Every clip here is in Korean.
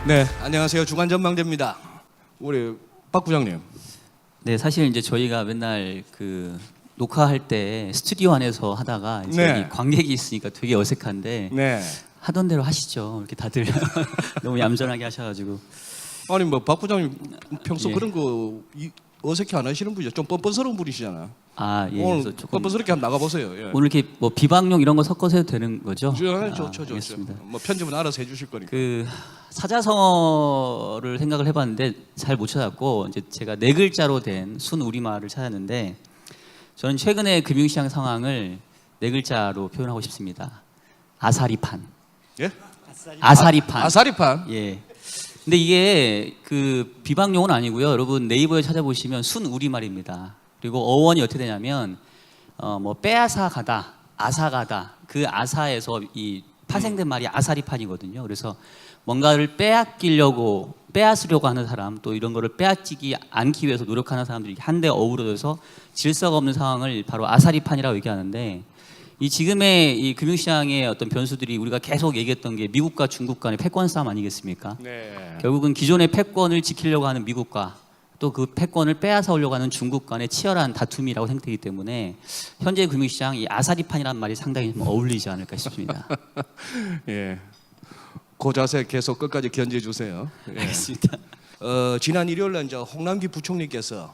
네, 안녕하세요. 주간전망대입니다. 우리 박 부장님. 네, 사실 이제 저희가 맨날 그 녹화할 때 스튜디오 안에서 하다가 이제 네. 여기 관객이 있으니까 되게 어색한데 네. 하던 대로 하시죠. 이렇게 다들 너무 얌전하게 하셔가지고. 아니 뭐 박 부장님 평소 예. 그런 거 어색해 안 하시는 분이죠. 좀 뻔뻔스러운 분이시잖아. 아, 예. 오늘 그래서 조금 뻔뻔스럽게 한번 나가보세요. 예. 오늘 이렇게 뭐 비방용 이런 거 섞어서 해도 되는 거죠? 좋죠. 알겠습니다. 뭐 편집은 알아서 해주실 거니까. 그 사자성어를 생각을 해봤는데 잘 못 찾았고 이제 제가 네 글자로 된 순 우리말을 찾았는데 저는 최근에 금융시장 상황을 네 글자로 표현하고 싶습니다. 아사리판. 예? 아사리판. 아사리판. 예. 근데 이게 그 비방용은 아니고요. 여러분 네이버에 찾아보시면 순 우리말입니다. 그리고 어원이 어떻게 되냐면 뭐 빼앗아 가다, 아사 가다. 그 아사에서 이 파생된 말이 아사리판이거든요. 그래서 뭔가를 빼앗기려고 빼앗으려고 하는 사람, 또 이런 거를 빼앗기지 않기 위해서 노력하는 사람들이 한데 어우러져서 질서가 없는 상황을 바로 아사리판이라고 얘기하는데, 이 지금의 이 금융시장의 어떤 변수들이 우리가 계속 얘기했던 게 미국과 중국 간의 패권 싸움 아니겠습니까? 네. 결국은 기존의 패권을 지키려고 하는 미국과 또 그 패권을 빼앗아 오려고 하는 중국 간의 치열한 다툼이라고 생각되기 때문에 현재 금융시장 이 아사리판이라는 말이 상당히 좀 어울리지 않을까 싶습니다. 예. 그 자세 계속 끝까지 견제해 주세요. 예. 알겠습니다. 지난 일요일 날 이제 홍남기 부총리께서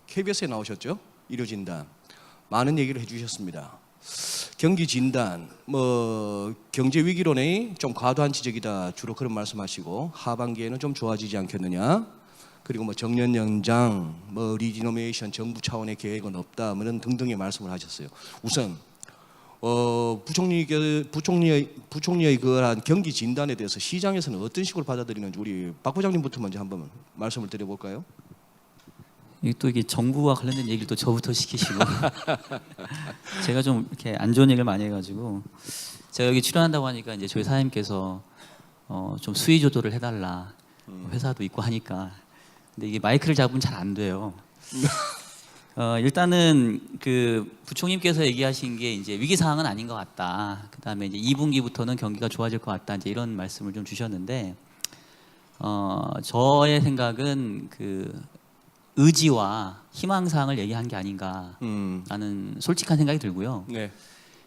KBS에 나오셨죠? 의료진단 많은 얘기를 해주셨습니다. 경기 진단, 뭐 경제 위기론의 좀 과도한 지적이다 주로 그런 말씀하시고 하반기에는 좀 좋아지지 않겠느냐. 그리고 뭐 정년 연장, 뭐 리디노메이션 정부 차원의 계획은 없다, 뭐 이런 등등의 말씀을 하셨어요. 우선 부총리의 그한 경기 진단에 대해서 시장에서는 어떤 식으로 받아들이는지 우리 박 부장님부터 먼저 한번 말씀을 드려볼까요? 또 이게 정부와 관련된 얘기를 또 저부터 시키시고 제가 좀 이렇게 안 좋은 얘기를 많이 해가지고 제가 여기 출연한다고 하니까 이제 저희 사장님께서 좀 수위 조절을 해달라. 회사도 있고 하니까. 근데 이게 마이크를 잡으면 잘 안 돼요. 일단은 그 부총님께서 얘기하신 게 이제 위기 상황은 아닌 것 같다. 그다음에 이제 2분기부터는 경기가 좋아질 것 같다. 이제 이런 말씀을 좀 주셨는데 저의 생각은 그 의지와 희망사항을 얘기한 게 아닌가라는 솔직한 생각이 들고요. 네.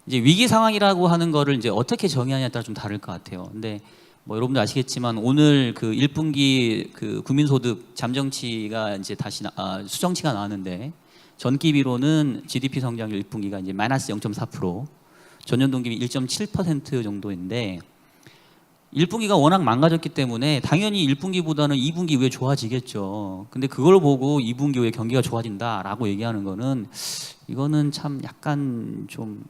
이제 위기 상황이라고 하는 거를 이제 어떻게 정의하냐에 따라 좀 다를 것 같아요. 근데 뭐 여러분도 아시겠지만 오늘 그 1분기 그 국민소득 잠정치가 이제 다시 수정치가 나왔는데 전기비로는 GDP 성장률 1분기가 이제 마이너스 0.4%, 전년 동기 1.7% 정도인데 1분기가 워낙 망가졌기 때문에 당연히 1분기보다는 2분기 이후에 좋아지겠죠. 근데 그걸 보고 2분기 후에 경기가 좋아진다라고 얘기하는 거는 이거는 참 약간 좀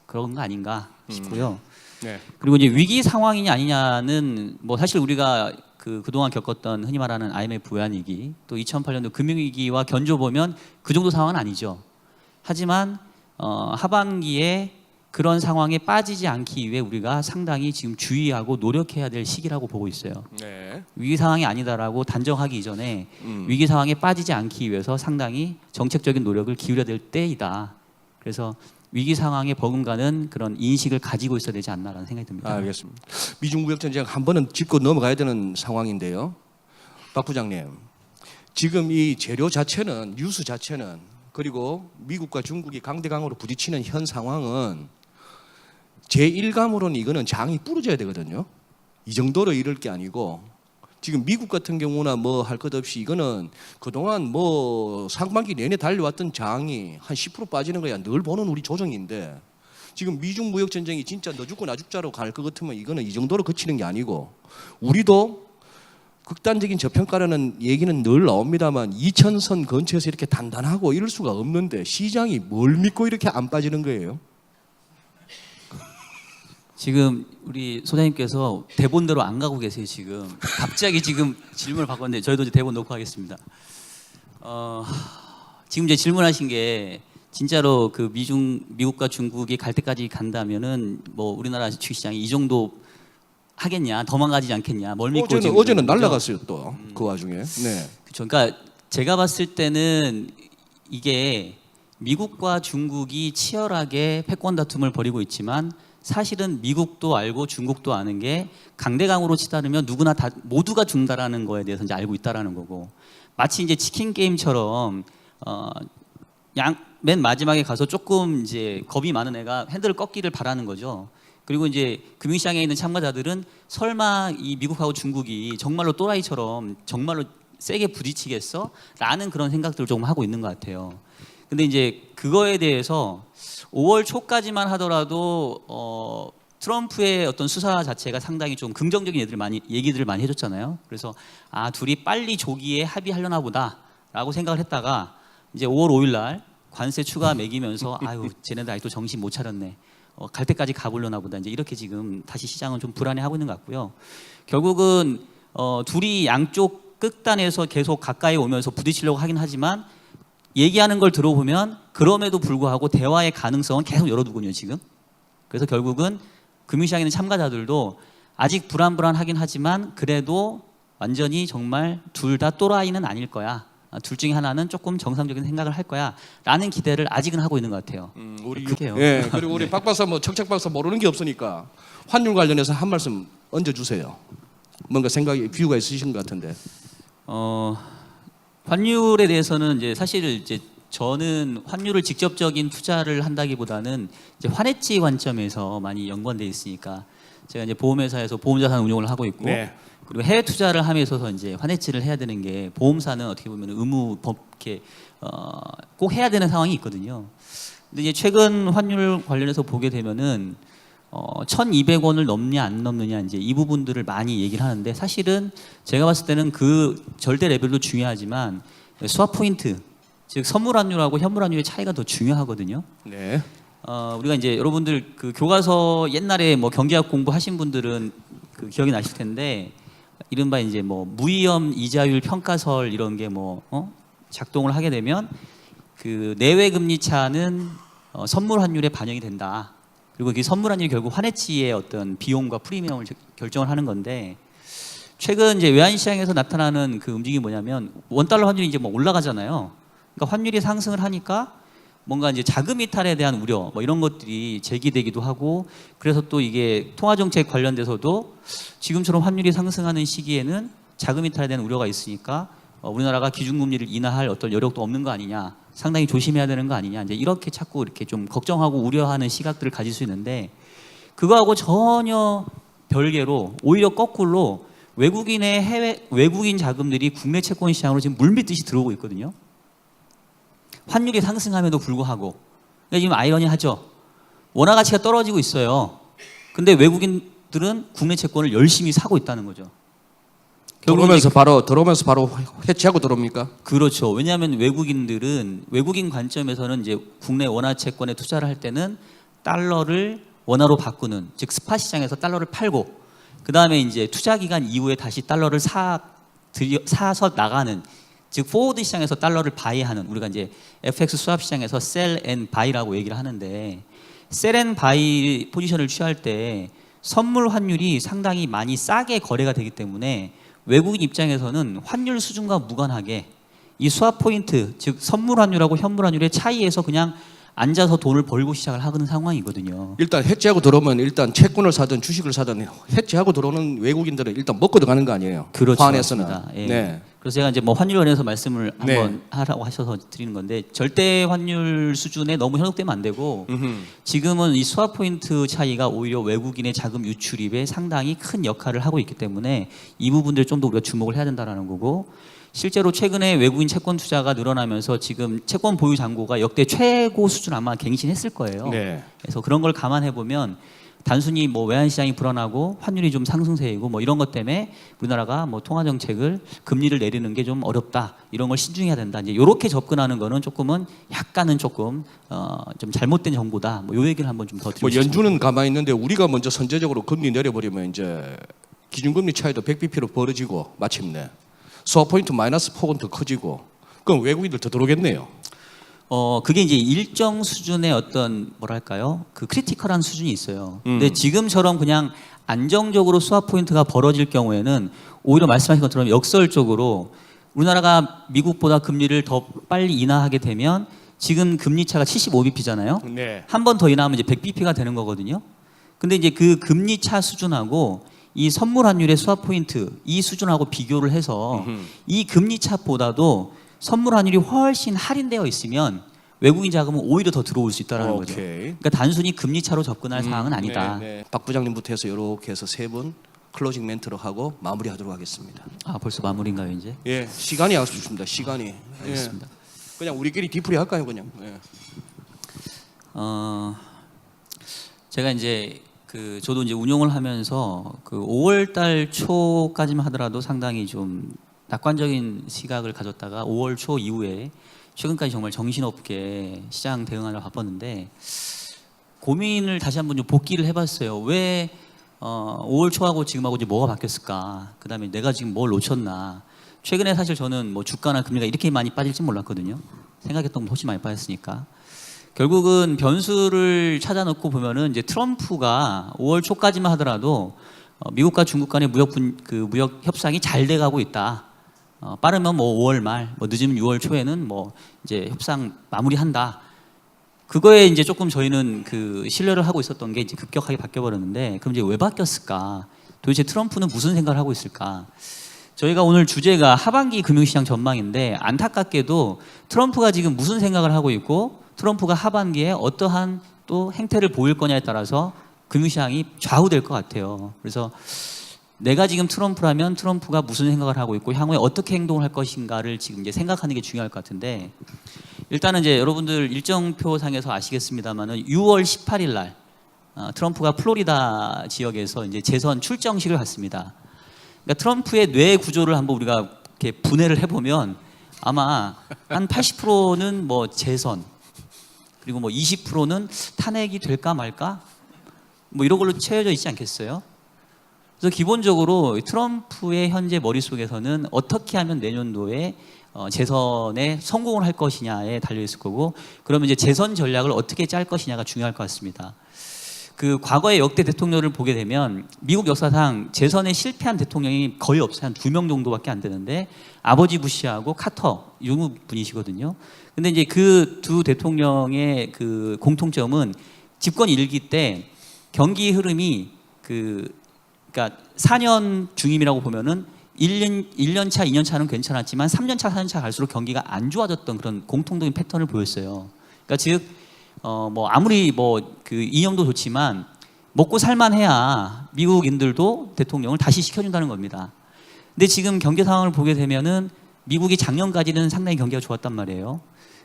그런 거 아닌가 싶고요. 네. 그리고 이제 위기 상황이냐 아니냐는 뭐 사실 우리가 그동안 겪었던 흔히 말하는 IMF 외환위기 또 2008년도 금융위기와 견줘보면 그 정도 상황은 아니죠. 하지만 하반기에 그런 상황에 빠지지 않기 위해 우리가 상당히 지금 주의하고 노력해야 될 시기라고 보고 있어요. 네. 위기 상황이 아니다라고 단정하기 이전에 위기 상황에 빠지지 않기 위해서 상당히 정책적인 노력을 기울여야 될 때이다. 그래서 위기 상황에 버금가는 그런 인식을 가지고 있어야 되지 않나라는 생각이 듭니다. 알겠습니다. 미중 무역 전쟁 한 번은 짚고 넘어가야 되는 상황인데요. 박 부장님, 지금 이 재료 자체는 뉴스 자체는 그리고 미국과 중국이 강대강으로 부딪히는 현 상황은 제1감으로는 이거는 장이 부러져야 되거든요. 이 정도로 이럴 게 아니고 지금 미국 같은 경우나 뭐 할 것 없이 이거는 그동안 뭐 상반기 내내 달려왔던 장이 한 10% 빠지는 거야 늘 보는 우리 조정인데 지금 미중 무역 전쟁이 진짜 너 죽고 나 죽자로 갈 것 같으면 이거는 이 정도로 그치는 게 아니고 우리도 극단적인 저평가라는 얘기는 늘 나옵니다만 2000선 근처에서 이렇게 단단하고 이럴 수가 없는데 시장이 뭘 믿고 이렇게 안 빠지는 거예요? 지금 우리 소장님께서 대본대로 안 가고 계세요. 지금 갑자기 지금 질문을 바꿨는데 저희도 이제 대본 놓고 하겠습니다. 지금 이제 질문하신 게 진짜로 그 미국과 중국이 갈 때까지 간다면은 뭐 우리나라 주식시장이 이 정도 하겠냐, 더 망가지지 않겠냐, 뭘 믿고 어제는 날라갔어요 또 그 와중에. 네. 그렇죠. 그러니까 제가 봤을 때는 이게 미국과 중국이 치열하게 패권 다툼을 벌이고 있지만 사실은 미국도 알고 중국도 아는 게 강대강으로 치다르면 누구나 다 모두가 죽는다라는 거에 대해서 이제 알고 있다라는 거고, 마치 이제 치킨 게임처럼 맨 마지막에 가서 조금 이제 겁이 많은 애가 핸들을 꺾기를 바라는 거죠. 그리고 이제 금융시장에 있는 참가자들은 설마 이 미국하고 중국이 정말로 또라이처럼 정말로 세게 부딪히겠어? 라는 그런 생각들을 조금 하고 있는 것 같아요. 근데 이제 그거에 대해서 5월 초까지만 하더라도 트럼프의 어떤 수사 자체가 상당히 좀 긍정적인 얘기들을 많이 해줬잖아요. 그래서 둘이 빨리 조기에 합의하려나 보다라고 생각을 했다가 이제 5월 5일 날 관세 추가 매기면서 아유 쟤네들 아직도 정신 못 차렸네. 갈 때까지 가보려나 보다. 이제 이렇게 지금 다시 시장은 좀 불안해하고 있는 것 같고요. 결국은 둘이 양쪽 끝단에서 계속 가까이 오면서 부딪히려고 하긴 하지만 얘기하는 걸 들어보면 그럼에도 불구하고 대화의 가능성은 계속 열어두군요 지금. 그래서 결국은 금융시장에 있는 참가자들도 아직 불안불안하긴 하지만 그래도 완전히 정말 둘 다 또라이는 아닐 거야. 둘 중에 하나는 조금 정상적인 생각을 할 거야 라는 기대를 아직은 하고 있는 것 같아요. 그게요. 예, 그리고 우리 박 박사 척척 박사 모르는 게 없으니까 환율 관련해서 한 말씀 얹어주세요. 뭔가 생각이 뷰가 있으신 것 같은데. 환율에 대해서는 이제 사실 이제 저는 환율을 직접적인 투자를 한다기보다는 이제 환해지 관점에서 많이 연관돼 있으니까 제가 이제 보험회사에서 보험자산 운용을 하고 있고 네. 그리고 해외 투자를 함에 있어서 이제 환해지를 해야 되는 게 보험사는 어떻게 보면 의무 이렇게 꼭 해야 되는 상황이 있거든요. 근데 이제 최근 환율 관련해서 보게 되면은 1,200원을 넘냐 안 넘느냐 이제 이 부분들을 많이 얘기를 하는데 사실은 제가 봤을 때는 그 절대 레벨도 중요하지만 스왑 포인트 즉 선물 환율하고 현물 환율의 차이가 더 중요하거든요. 네. 우리가 이제 여러분들 그 교과서 옛날에 뭐 경제학 공부하신 분들은 그 기억이 나실 텐데 이른바 이제 뭐 무위험 이자율 평가설 이런 게 뭐 작동을 하게 되면 그 내외 금리 차는 선물 환율에 반영이 된다. 그리고 이 선물 환율이 결국 환해지의 어떤 비용과 프리미엄을 결정을 하는 건데 최근 이제 외환 시장에서 나타나는 그 움직임이 뭐냐면 원달러 환율이 이제 뭐 올라가잖아요. 그러니까 환율이 상승을 하니까 뭔가 이제 자금 이탈에 대한 우려 뭐 이런 것들이 제기되기도 하고 그래서 또 이게 통화 정책 관련돼서도 지금처럼 환율이 상승하는 시기에는 자금 이탈에 대한 우려가 있으니까 우리나라가 기준금리를 인하할 어떤 여력도 없는 거 아니냐, 상당히 조심해야 되는 거 아니냐, 이제 이렇게 자꾸 이렇게 좀 걱정하고 우려하는 시각들을 가질 수 있는데 그거하고 전혀 별개로 오히려 거꾸로 외국인 자금들이 국내 채권 시장으로 지금 물밀듯이 들어오고 있거든요. 환율이 상승함에도 불구하고 그러니까 지금 아이러니하죠. 원화 가치가 떨어지고 있어요. 근데 외국인들은 국내 채권을 열심히 사고 있다는 거죠. 들어오면서 바로 해치하고 들어옵니까? 그렇죠. 왜냐하면 외국인 관점에서는 이제 국내 원화 채권에 투자를 할 때는 달러를 원화로 바꾸는 즉 스팟 시장에서 달러를 팔고 그 다음에 이제 투자 기간 이후에 다시 달러를 사서 나가는 즉 포워드 시장에서 달러를 바이하는 우리가 이제 FX 스왑 시장에서 셀 앤 바이라고 얘기를 하는데 셀 앤 바이 포지션을 취할 때 선물 환율이 상당히 많이 싸게 거래가 되기 때문에 외국인 입장에서는 환율 수준과 무관하게 이 스왑 포인트 즉 선물 환율하고 현물 환율의 차이에서 그냥 앉아서 돈을 벌고 시작을 하는 상황이거든요. 일단 해치하고 들어오면 일단 채권을 사든 주식을 사든 해치하고 들어오는 외국인들은 일단 먹고 들어가는 거 아니에요? 그렇죠. 환에서는. 맞습니다. 예. 네. 그래서 제가 이제 뭐 환율 관련해서 말씀을 네. 한번 하라고 하셔서 드리는 건데 절대 환율 수준에 너무 현혹되면 안 되고 지금은 이 스왑 포인트 차이가 오히려 외국인의 자금 유출입에 상당히 큰 역할을 하고 있기 때문에 이 부분들 좀 더 우리가 주목을 해야 된다라는 거고 실제로 최근에 외국인 채권 투자가 늘어나면서 지금 채권 보유 잔고가 역대 최고 수준 아마 갱신했을 거예요. 네. 그래서 그런 걸 감안해 보면 단순히 뭐 외환 시장이 불안하고 환율이 좀 상승세이고 뭐 이런 것 때문에 우리나라가 뭐 통화 정책을 금리를 내리는 게 좀 어렵다 이런 걸 신중해야 된다 이제 이렇게 접근하는 거는 조금은 약간은 조금 좀 잘못된 정보다 뭐 요 얘기를 한번 좀 더 드리고 뭐 싶습니다. 연준은 가만히 있는데 우리가 먼저 선제적으로 금리 내려버리면 이제 기준금리 차이도 100bp로 벌어지고 마침내 스왑 포인트 마이너스 폭은 더 커지고 그럼 외국인들 더 들어오겠네요. 그게 이제 일정 수준의 어떤 뭐랄까요? 그 크리티컬한 수준이 있어요. 근데 지금처럼 그냥 안정적으로 스왑 포인트가 벌어질 경우에는 오히려 말씀하신 것처럼 역설적으로 우리나라가 미국보다 금리를 더 빨리 인하하게 되면 지금 금리 차가 75bp잖아요. 네. 한 번 더 인하하면 이제 100bp가 되는 거거든요. 근데 이제 그 금리 차 수준하고 이 선물 환율의 스왑 포인트 이 수준하고 비교를 해서 이 금리 차보다도 선물 환율이 훨씬 할인되어 있으면 외국인 자금은 오히려 더 들어올 수 있다는 거죠. 그러니까 단순히 금리 차로 접근할 사항은 아니다. 박 부장님부터 해서 이렇게 해서 세 분 클로징 멘트로 하고 마무리하도록 하겠습니다. 아 벌써 마무리인가요 이제? 예, 시간이 아쉽습니다. 시간이. 알겠습니다. 그냥 우리끼리 뒤풀이 할까요, 그냥? 예. 제가 이제 저도 이제 운용을 하면서 5월달 초까지만 하더라도 상당히 좀 낙관적인 시각을 가졌다가 5월 초 이후에 최근까지 정말 정신없게 시장 대응하느라 바빴는데 고민을 다시 한번 좀 복기를 해봤어요. 왜 5월 초하고 지금하고 이제 뭐가 바뀌었을까? 그다음에 내가 지금 뭘 놓쳤나? 최근에 사실 저는 뭐 주가나 금리가 이렇게 많이 빠질지 몰랐거든요. 생각했던 것보다 훨씬 많이 빠졌으니까. 결국은 변수를 찾아놓고 보면은 이제 트럼프가 5월 초까지만 하더라도 미국과 중국 간의 무역 협상이 잘 돼가고 있다. 빠르면 뭐 5월 말, 뭐 늦으면 6월 초에는 뭐 이제 협상 마무리한다. 그거에 이제 조금 저희는 신뢰를 하고 있었던 게 이제 급격하게 바뀌어버렸는데 그럼 이제 왜 바뀌었을까? 도대체 트럼프는 무슨 생각을 하고 있을까? 저희가 오늘 주제가 하반기 금융시장 전망인데 안타깝게도 트럼프가 지금 무슨 생각을 하고 있고 트럼프가 하반기에 어떠한 또 행태를 보일 거냐에 따라서 금융시장이 좌우될 것 같아요. 그래서 내가 지금 트럼프라면 트럼프가 무슨 생각을 하고 있고 향후에 어떻게 행동을 할 것인가를 지금 이제 생각하는 게 중요할 것 같은데 일단은 이제 여러분들 일정표상에서 아시겠습니다만은 6월 18일 날 트럼프가 플로리다 지역에서 이제 재선 출정식을 갖습니다. 그러니까 트럼프의 뇌 구조를 한번 우리가 이렇게 분해를 해보면 아마 한 80%는 뭐 재선 그리고 뭐 20%는 탄핵이 될까 말까 뭐 이런 걸로 채워져 있지 않겠어요? 그래서 기본적으로 트럼프의 현재 머릿속에서는 어떻게 하면 내년도에 재선에 성공을 할 것이냐에 달려 있을 거고 그러면 이제 재선 전략을 어떻게 짤 것이냐가 중요할 것 같습니다. 과거의 역대 대통령을 보게 되면 미국 역사상 재선에 실패한 대통령이 거의 없어요. 한 2명 정도밖에 안 되는데 아버지 부시하고 카터 이 분이시거든요. 근데 이제 그 두 대통령의 공통점은 집권 1기 때 경기 흐름이 그러니까 4년 중임이라고 보면은 1년 차, 2년 차는 괜찮았지만 3년 차, 4년 차 갈수록 경기가 안 좋아졌던 그런 공통적인 패턴을 보였어요. 그러니까 즉 뭐 아무리 이념도 좋지만 먹고 살만해야 미국인들도 대통령을 다시 시켜준다는 겁니다. 근데 지금 경제 상황을 보게 되면은 미국이 작년까지는 상당히 경기가 좋았단 말이에요.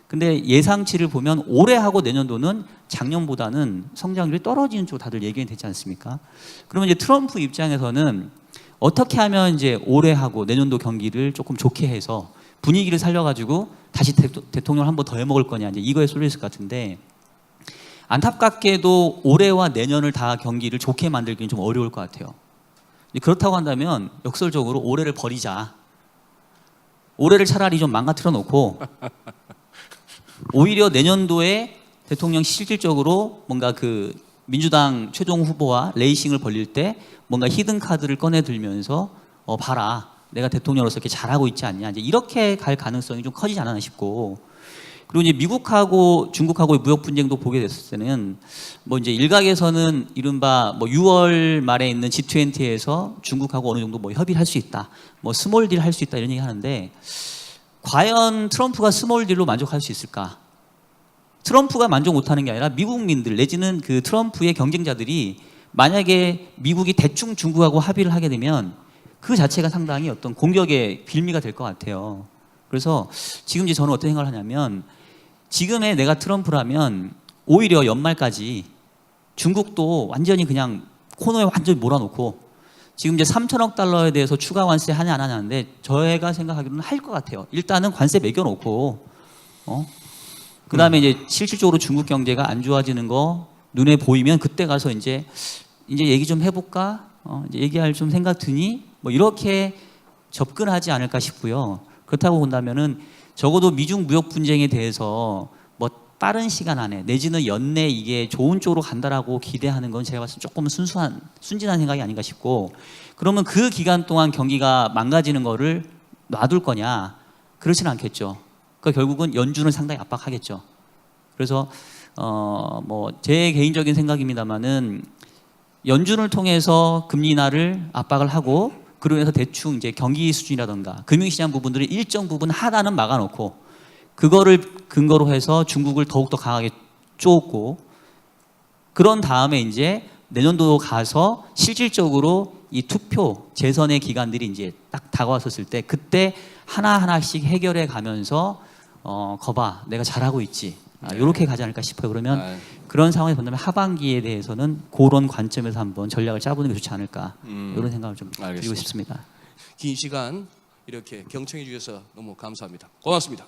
근데 예상치를 보면 올해하고 내년도는 작년보다는 성장률이 떨어지는 쪽으로 다들 얘기가 되지 않습니까? 그러면 이제 트럼프 입장에서는 어떻게 하면 이제 올해하고 내년도 경기를 조금 좋게 해서 분위기를 살려가지고 다시 대통령을 한 번 더 해먹을 거냐 이제 이거에 쏠려 있을 것 같은데 안타깝게도 올해와 내년을 다 경기를 좋게 만들기는 좀 어려울 것 같아요. 그렇다고 한다면 역설적으로 올해를 버리자. 올해를 차라리 좀 망가뜨려 놓고 오히려 내년도에 대통령 실질적으로 뭔가 민주당 최종 후보와 레이싱을 벌릴 때 뭔가 히든 카드를 꺼내 들면서 봐라 내가 대통령으로서 이렇게 잘하고 있지 않냐 이제 이렇게 갈 가능성이 좀 커지지 않았나 싶고 그리고 이제 미국하고 중국하고의 무역 분쟁도 보게 됐을 때는 뭐 이제 일각에서는 이른바 뭐 6월 말에 있는 G20에서 중국하고 어느 정도 뭐 협의를 할 수 있다, 뭐 스몰 딜 할 수 있다 이런 얘기 하는데 과연 트럼프가 스몰 딜로 만족할 수 있을까? 트럼프가 만족 못하는 게 아니라 미국민들 내지는 트럼프의 경쟁자들이 만약에 미국이 대충 중국하고 합의를 하게 되면 그 자체가 상당히 어떤 공격의 빌미가 될 것 같아요. 그래서 지금 이제 저는 어떤 생각을 하냐면 지금의 내가 트럼프라면 오히려 연말까지 중국도 완전히 그냥 코너에 완전히 몰아놓고 지금 이제 3천억 달러에 대해서 추가 관세 하냐 안 하냐인데 저희가 생각하기로는 할 것 같아요. 일단은 관세 매겨놓고 그다음에 이제 실질적으로 중국 경제가 안 좋아지는 거 눈에 보이면 그때 가서 이제 얘기 좀 해볼까? 이제 얘기할 좀 생각 드니? 뭐 이렇게 접근하지 않을까 싶고요. 그렇다고 본다면은 적어도 미중 무역 분쟁에 대해서 뭐 빠른 시간 안에 내지는 연내 이게 좋은 쪽으로 간다라고 기대하는 건 제가 봤을 때 조금 순진한 생각이 아닌가 싶고 그러면 그 기간 동안 경기가 망가지는 거를 놔둘 거냐? 그렇지는 않겠죠. 그러니까 결국은 연준을 상당히 압박하겠죠. 그래서 뭐 제 개인적인 생각입니다만은 연준을 통해서 금리 인하를 압박을 하고 그로 인해서 대충 이제 경기 수준이라든가 금융시장 부분들을 일정 부분 하나는 막아놓고 그거를 근거로 해서 중국을 더욱더 강하게 쪼고 그런 다음에 이제 내년도 가서 실질적으로 이 투표 재선의 기간들이 이제 딱 다가왔었을 때 그때 하나하나씩 해결해 가면서 거봐 내가 잘하고 있지 이렇게 가지 않을까 싶어요. 그러면 그런 상황이 본다면 하반기에 대해서는 그런 관점에서 한번 전략을 짜보는 게 좋지 않을까 이런 생각을 좀 드리고 싶습니다. 긴 시간 이렇게 경청해 주셔서 너무 감사합니다. 고맙습니다.